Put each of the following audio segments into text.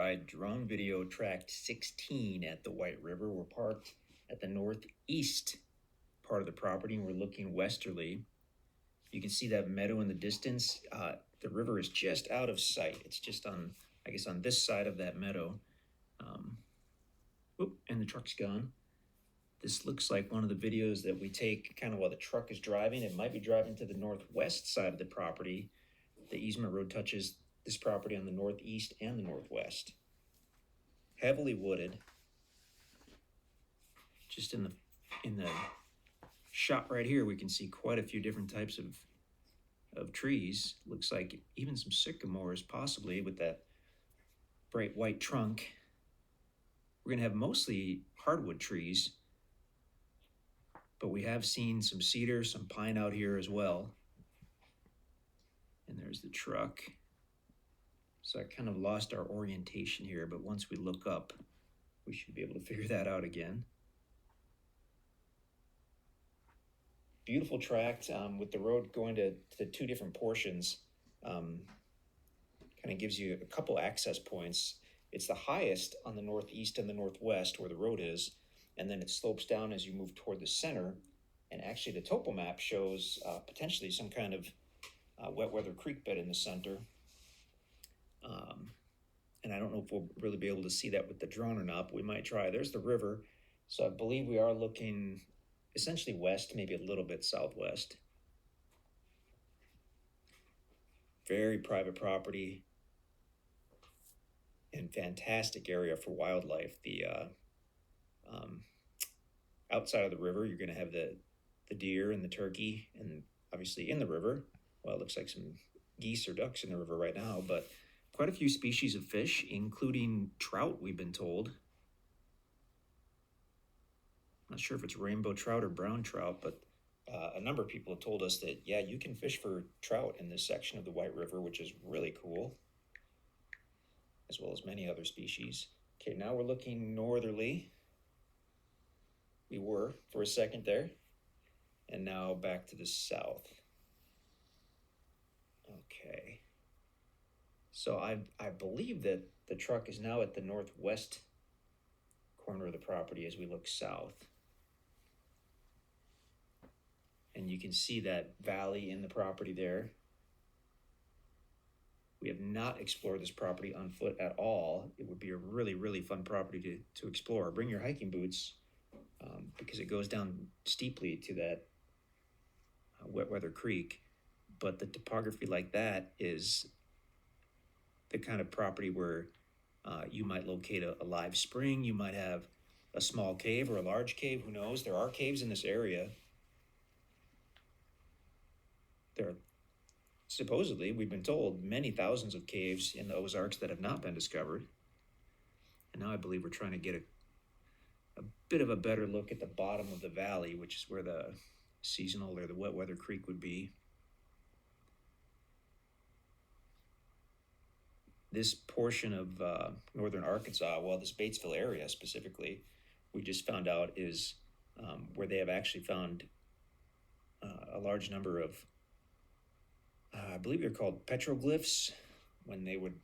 ride drone video Tract 16 at the White River. We're parked at the northeast part of the property and we're looking westerly. You can see that meadow in the distance. The river is just out of sight. It's just on, I guess, on this side of that meadow. And the truck's gone. This looks like one of the videos that we take kind of while the truck is driving. It might be driving to the northwest side of the property. The easement road touches this property on the northeast and the northwest. Heavily wooded. Just in the shot right here, we can see quite a few different types of trees. Looks like even some sycamores, possibly, with that bright white trunk. We're gonna have mostly hardwood trees, but we have seen some cedar, some pine out here as well. And there's the truck. So I kind of lost our orientation here, but once we look up, we should be able to figure that out again. Beautiful tract with the road going to two different portions. Kind of gives you a couple access points. It's the highest on the northeast and the northwest where the road is, and then it slopes down as you move toward the center. And actually the topo map shows potentially some kind of wet weather creek bed in the center. And I don't know if we'll really be able to see that with the drone or not, but we might try. There's the river. So I believe we are looking essentially west, maybe a little bit southwest. Very private property and fantastic area for wildlife. The outside of the river, you're going to have the deer and the turkey, and obviously in the river, well, it looks like some geese or ducks in the river right now, but quite a few species of fish, including trout, we've been told. Not sure if it's rainbow trout or brown trout, but a number of people have told us that, yeah, you can fish for trout in this section of the White River, which is really cool, as well as many other species. Okay, now we're looking northerly. We were for a second there, and now back to the south. Okay. So I believe that the truck is now at the northwest corner of the property as we look south. And you can see that valley in the property there. We have not explored this property on foot at all. It would be a really, really fun property to explore. Bring your hiking boots because it goes down steeply to that wet weather creek. But the topography like that is the kind of property where you might locate a live spring. You might have a small cave or a large cave. Who knows? There are caves in this area. There are supposedly, we've been told, many thousands of caves in the Ozarks that have not been discovered. And now I believe we're trying to get a bit of a better look at the bottom of the valley, which is where the seasonal or the wet weather creek would be. This portion of northern Arkansas, well, this Batesville area specifically, we just found out is where they have actually found a large number of, I believe they're called petroglyphs, when they would,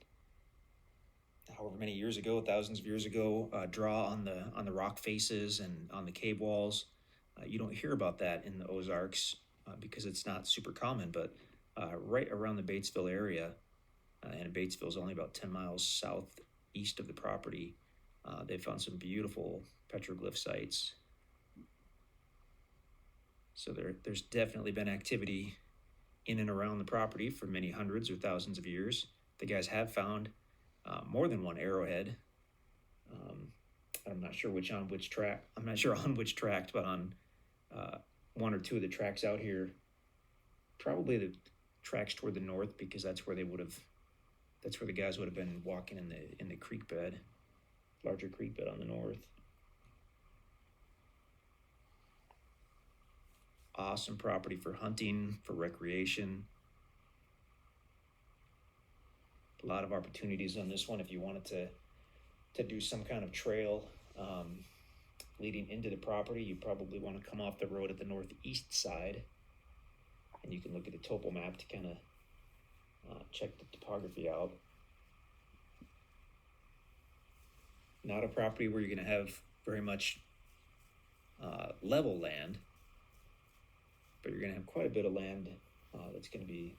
however many years ago, thousands of years ago, draw on the rock faces and on the cave walls. You don't hear about that in the Ozarks because it's not super common, but right around the Batesville area, and Batesville is only about 10 miles southeast of the property, they found some beautiful petroglyph sites. So there's definitely been activity in and around the property for many hundreds or thousands of years. The guys have found more than one arrowhead. I'm not sure on which tract, but on one or two of the tracks out here, probably the tracks toward the north, because that's where the guys would have been walking in the creek bed, larger creek bed on the north. Awesome property for hunting, for recreation. A lot of opportunities on this one if you wanted to do some kind of trail leading into the property. You probably want to come off the road at the northeast side, and you can look at the topo map to kind of check the topography out. not a property where you're going to have very much level land, but you're going to have quite a bit of land that's going to be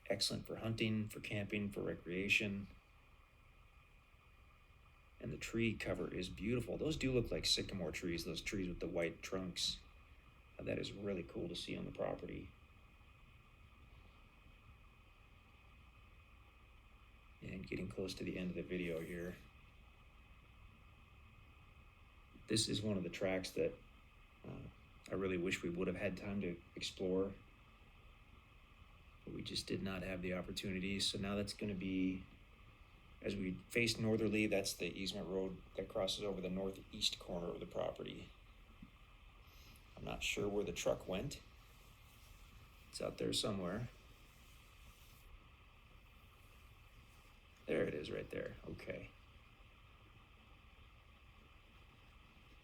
excellent for hunting, for camping, for recreation. And the tree cover is beautiful. Those do look like sycamore trees, those trees with the white trunks. That is really cool to see on the property. And getting close to the end of the video here. This is one of the tracks that I really wish we would have had time to explore, but we just did not have the opportunity. So now that's going to be, as we face northerly, that's the easement road that crosses over the northeast corner of the property. I'm not sure where the truck went. It's out there somewhere. There it is right there. Okay.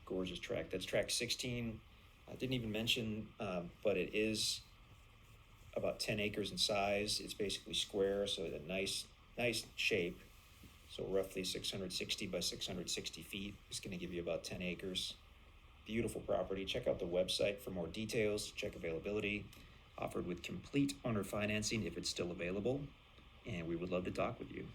Gorgeous tract. That's tract 16. I didn't even mention, but it is about 10 acres in size. It's basically square, so a nice shape. So roughly 660 by 660 feet is going to give you about 10 acres. Beautiful property. Check out the website for more details. Check availability. Offered with complete owner financing if it's still available. And we would love to talk with you.